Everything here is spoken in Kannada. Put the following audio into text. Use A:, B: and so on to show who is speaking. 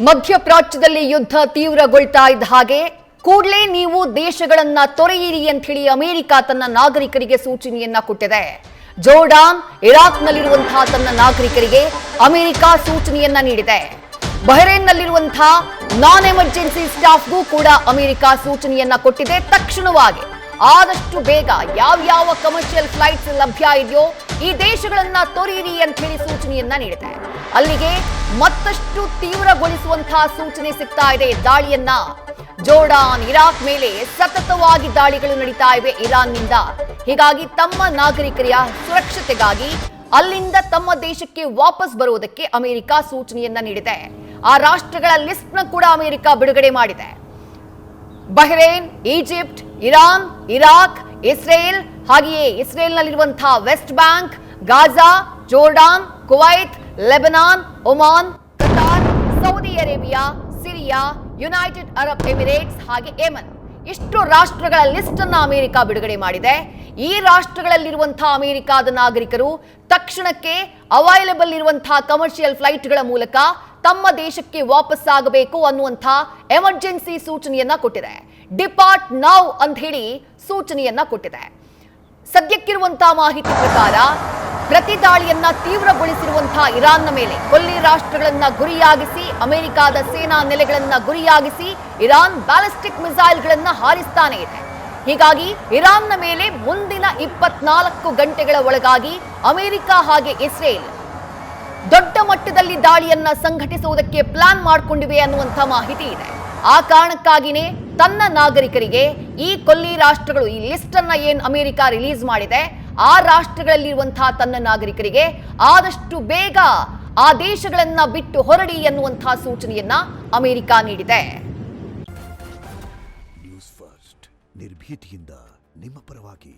A: ಮಧ್ಯಪ್ರಾಚ್ಯದಲ್ಲಿ ಯುದ್ಧ ತೀವ್ರಗೊಳ್ತಾ ಇದ್ದ ಹಾಗೆ ಕೂಡಲೇ ನೀವು ದೇಶಗಳನ್ನ ತೊರೆಯಿರಿ ಅಂತ ಹೇಳಿ ಅಮೆರಿಕ ತನ್ನ ನಾಗರಿಕರಿಗೆ ಸೂಚನೆಯನ್ನ ಕೊಟ್ಟಿದೆ. ಜೋರ್ಡಾನ್, ಇರಾಕ್ನಲ್ಲಿರುವಂತಹ ತನ್ನ ನಾಗರಿಕರಿಗೆ ಅಮೆರಿಕ ಸೂಚನೆಯನ್ನ ನೀಡಿದೆ. ಬಹರೇನ್ನಲ್ಲಿರುವಂತಹ ನಾನ್ ಎಮರ್ಜೆನ್ಸಿ ಸ್ಟಾಫ್ಗೂ ಕೂಡ ಅಮೆರಿಕ ಸೂಚನೆಯನ್ನ ಕೊಟ್ಟಿದೆ. ತಕ್ಷಣವಾಗಿ ಆದಷ್ಟು ಬೇಗ ಯಾವ ಕಮರ್ಷಿಯಲ್ ಫ್ಲೈಟ್ಸ್ ಲಭ್ಯ ಇದೆಯೋ ಈ ದೇಶಗಳನ್ನ ತೊರೆಯಿರಿ ಅಂತ ಹೇಳಿ ಸೂಚನೆಯನ್ನ ನೀಡಿದೆ. ಅಲ್ಲಿಗೆ ಮತ್ತಷ್ಟು ತೀವ್ರಗೊಳಿಸುವಂತಹ ಸೂಚನೆ ಸಿಗ್ತಾ ಇದೆ. ದಾಳಿಯನ್ನ ಜೋರ್ಡಾನ್, ಇರಾಕ್ ಮೇಲೆ ಸತತವಾಗಿ ದಾಳಿಗಳು ನಡೀತಾ ಇವೆ ಇರಾನ್ನಿಂದ. ಹೀಗಾಗಿ ತಮ್ಮ ನಾಗರಿಕರ ಸುರಕ್ಷತೆಗಾಗಿ ಅಲ್ಲಿಂದ ತಮ್ಮ ದೇಶಕ್ಕೆ ವಾಪಸ್ ಬರುವುದಕ್ಕೆ ಅಮೆರಿಕ ಸೂಚನೆಯನ್ನ ನೀಡಿದೆ. ಆ ರಾಷ್ಟ್ರಗಳ ಲಿಸ್ಟ್ ನ ಕೂಡ ಅಮೆರಿಕ ಬಿಡುಗಡೆ ಮಾಡಿದೆ. Bahrain, Egypt, Iran, Iraq, Israel, ಹಾಗೆಯೇ ಇಸ್ರೇಲ್ನಲ್ಲಿರುವಂತಹ West Bank, Gaza, Jordan, Kuwait, Lebanon, Oman, Qatar, Saudi Arabia, Syria, United Arab Emirates ಹಾಗೆ ಯೆಮನ್ ಇಷ್ಟು ರಾಷ್ಟ್ರಗಳ ಲಿಸ್ಟ್ ಅನ್ನು ಅಮೆರಿಕ ಬಿಡುಗಡೆ ಮಾಡಿದೆ. ಈ ರಾಷ್ಟ್ರಗಳಲ್ಲಿರುವಂತಹ ಅಮೆರಿಕದ ನಾಗರಿಕರು ತಕ್ಷಣಕ್ಕೆ ಅವೈಲೇಬಲ್ ಇರುವಂತಹ ಕಮರ್ಷಿಯಲ್ ಫ್ಲೈಟ್ಗಳ ಮೂಲಕ ತಮ್ಮ ದೇಶಕ್ಕೆ ವಾಪಸ್ಸಾಗಬೇಕು ಅನ್ನುವಂಥ ಎಮರ್ಜೆನ್ಸಿ ಸೂಚನೆಯನ್ನ ಕೊಟ್ಟಿದೆ. ಡಿಪಾರ್ಟ್ ನೌ ಅಂತ ಹೇಳಿ ಸೂಚನೆಯನ್ನ ಕೊಟ್ಟಿದೆ. ಸದ್ಯಕ್ಕಿರುವಂತಹ ಮಾಹಿತಿ ಪ್ರಕಾರ ಪ್ರತಿ ದಾಳಿಯನ್ನ ತೀವ್ರಗೊಳಿಸಿರುವಂತಹ ಇರಾನ್ನ ಮೇಲೆ ಕೊಲ್ಲಿ ರಾಷ್ಟ್ರಗಳನ್ನ ಗುರಿಯಾಗಿಸಿ, ಅಮೆರಿಕದ ಸೇನಾ ನೆಲೆಗಳನ್ನ ಗುರಿಯಾಗಿಸಿ ಇರಾನ್ ಬ್ಯಾಲಿಸ್ಟಿಕ್ ಮಿಸೈಲ್ಗಳನ್ನ ಹಾರಿಸ್ತಾನೆ ಇದೆ. ಹೀಗಾಗಿ ಇರಾನ್ನ ಮೇಲೆ ಮುಂದಿನ 24 ಗಂಟೆಗಳ ಒಳಗಾಗಿ ಅಮೆರಿಕ ಹಾಗೆ ಇಸ್ರೇಲ್ ದೊಡ್ಡ ಮಟ್ಟದಲ್ಲಿ ದಾಳಿಯನ್ನ ಸಂಘಟಿಸುವುದಕ್ಕೆ ಪ್ಲಾನ್ ಮಾಡಿಕೊಂಡಿವೆ ಅನ್ನುವಂಥ ಮಾಹಿತಿ ಇದೆ. ಆ ಕಾರಣಕ್ಕಾಗಿನೇ ತನ್ನ ನಾಗರಿಕರಿಗೆ ಈ ಕೊಲ್ಲಿ ರಾಷ್ಟ್ರಗಳು, ಈ ಲಿಸ್ಟ್ ಅನ್ನ ಏನ್ ಅಮೆರಿಕ ರಿಲೀಸ್ ಮಾಡಿದೆ, ಆ ರಾಷ್ಟ್ರಗಳಲ್ಲಿರುವಂತಹ ತನ್ನ ನಾಗರಿಕರಿಗೆ ಆದಷ್ಟು ಬೇಗ ಆ ದೇಶಗಳನ್ನ ಬಿಟ್ಟು ಹೊರಡಿ ಎನ್ನುವಂತಹ ಸೂಚನೆಯನ್ನ ಅಮೆರಿಕ ನೀಡಿದೆ.
B: ನ್ಯೂಸ್ ಫಸ್ಟ್ ನಿರ್ಭೀತಿಯಿಂದ ನಿಮ್ಮ ಪರವಾಗಿ.